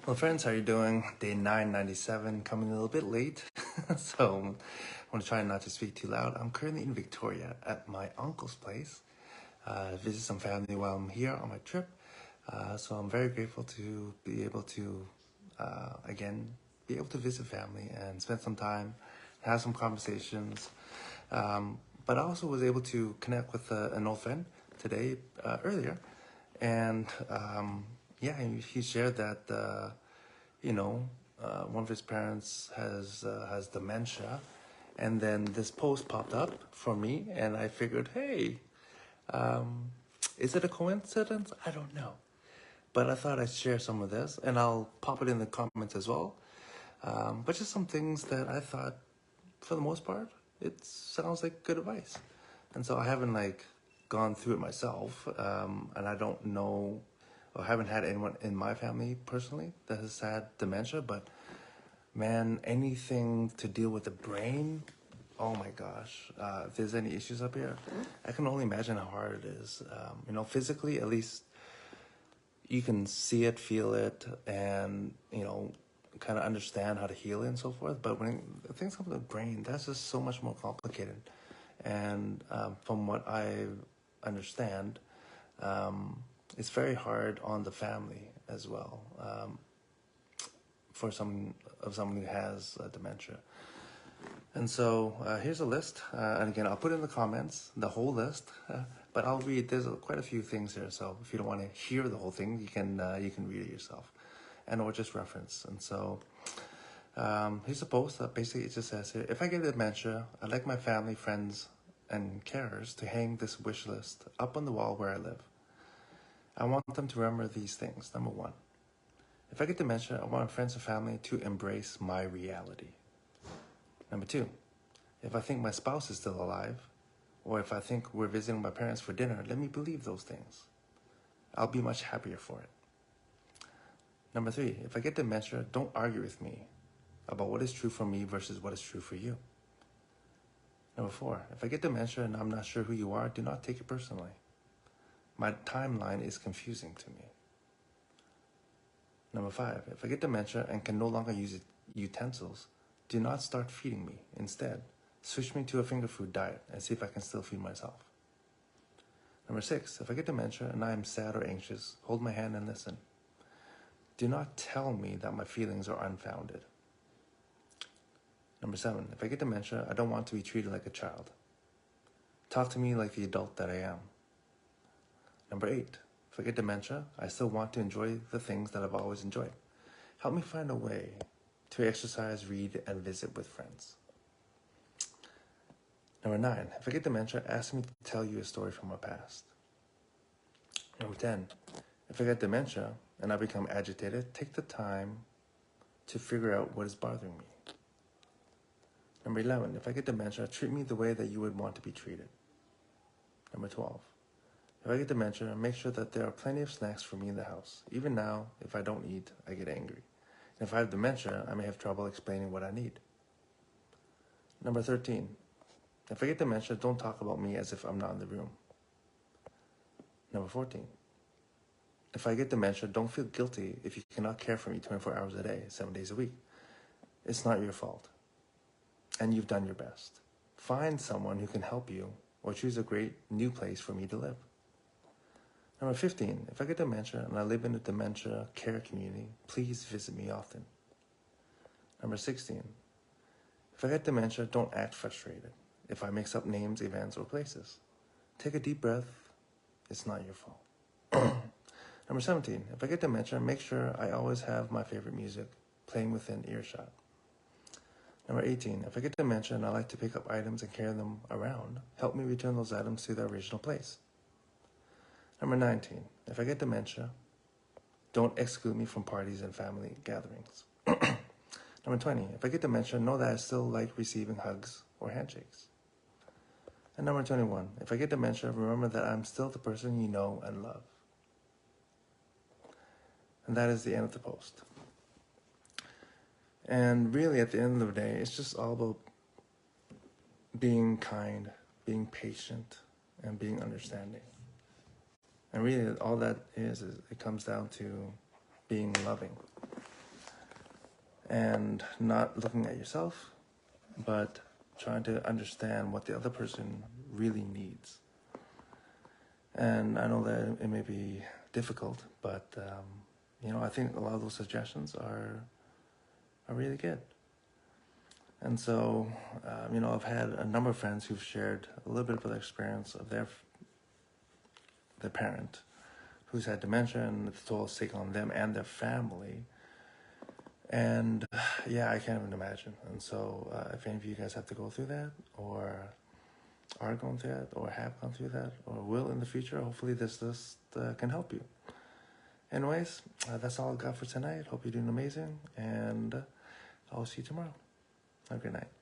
Well, friends, how are you doing? Day 997, coming a little bit late. So I'm going to try not to speak too loud. I'm currently in Victoria at my uncle's place. Visit some family while I'm here on my trip. So I'm very grateful to be able to, again, be able to visit family and spend some time, have some conversations. But I also was able to connect with an old friend today, earlier. And yeah, he shared that one of his parents has dementia, and then this post popped up for me, and I figured, hey, um, is it a coincidence? I don't know, but I thought I'd share some of this, and I'll pop it in the comments as well. But just some things that I thought, for the most part, it sounds like good advice, and so I haven't gone through it myself, and I don't know, or haven't had anyone in my family personally that has had dementia, but man, anything to deal with the brain, oh my gosh. If there's any issues up here, I can only imagine how hard it is. Physically, at least you can see it, feel it, and, kind of understand how to heal it and so forth. But when things come to the brain, that's just so much more complicated. And from what I understand, it's very hard on the family as well, for someone who has dementia. And so here's a list, and again, I'll put in the comments the whole list, but I'll read. There's quite a few things here, so if you don't want to hear the whole thing, you can read it yourself, and or just reference. And so here's a post that basically it just says here: if I get dementia, I'd like my family, friends, and carers to hang this wish list up on the wall where I live. I want them to remember these things. Number one, if I get dementia, I want my friends and family to embrace my reality. Number two, if I think my spouse is still alive, or if I think we're visiting my parents for dinner, let me believe those things. I'll be much happier for it. Number three, if I get dementia, don't argue with me about what is true for me versus what is true for you. Number four, if I get dementia and I'm not sure who you are, do not take it personally. My timeline is confusing to me. Number five, if I get dementia and can no longer use utensils, do not start feeding me. Instead, switch me to a finger food diet and see if I can still feed myself. Number six, if I get dementia and I am sad or anxious, hold my hand and listen. Do not tell me that my feelings are unfounded. Number seven, if I get dementia, I don't want to be treated like a child. Talk to me like the adult that I am. Number eight, if I get dementia, I still want to enjoy the things that I've always enjoyed. Help me find a way to exercise, read, and visit with friends. Number nine, if I get dementia, ask me to tell you a story from my past. Number 10, if I get dementia and I become agitated, take the time to figure out what is bothering me. Number 11, if I get dementia, treat me the way that you would want to be treated. Number 12, if I get dementia, make sure that there are plenty of snacks for me in the house. Even now, if I don't eat, I get angry. And if I have dementia, I may have trouble explaining what I need. Number 13, if I get dementia, don't talk about me as if I'm not in the room. Number 14, if I get dementia, don't feel guilty if you cannot care for me 24 hours a day, 7 days a week. It's not your fault, and you've done your best. Find someone who can help you, or choose a great new place for me to live. Number 15, if I get dementia and I live in a dementia care community, please visit me often. Number 16, if I get dementia, don't act frustrated if I mix up names, events, or places. Take a deep breath. It's not your fault. Number 17, if I get dementia, make sure I always have my favorite music playing within earshot. Number 18, if I get dementia and I like to pick up items and carry them around, help me return those items to their original place. Number 19, if I get dementia, don't exclude me from parties and family gatherings. Number 20, if I get dementia, know that I still like receiving hugs or handshakes. And number 21, if I get dementia, remember that I'm still the person you know and love. And that is the end of the post. And really, at the end of the day, it's just all about being kind, being patient, and being understanding. And really, all that is it comes down to being loving. and not looking at yourself, but trying to understand what the other person really needs. And I know that it may be difficult, but I think a lot of those suggestions are really good. And so, I've had a number of friends who've shared a little bit of their experience of their parent who's had dementia, and the toll it's taken on them and their family. And yeah, I can't even imagine. And so, if any of you guys have to go through that, or are going through that, or have gone through that, or will in the future, hopefully this can help you. Anyways, that's all I got for tonight. Hope you're doing amazing, and I'll see you tomorrow. Have a good night.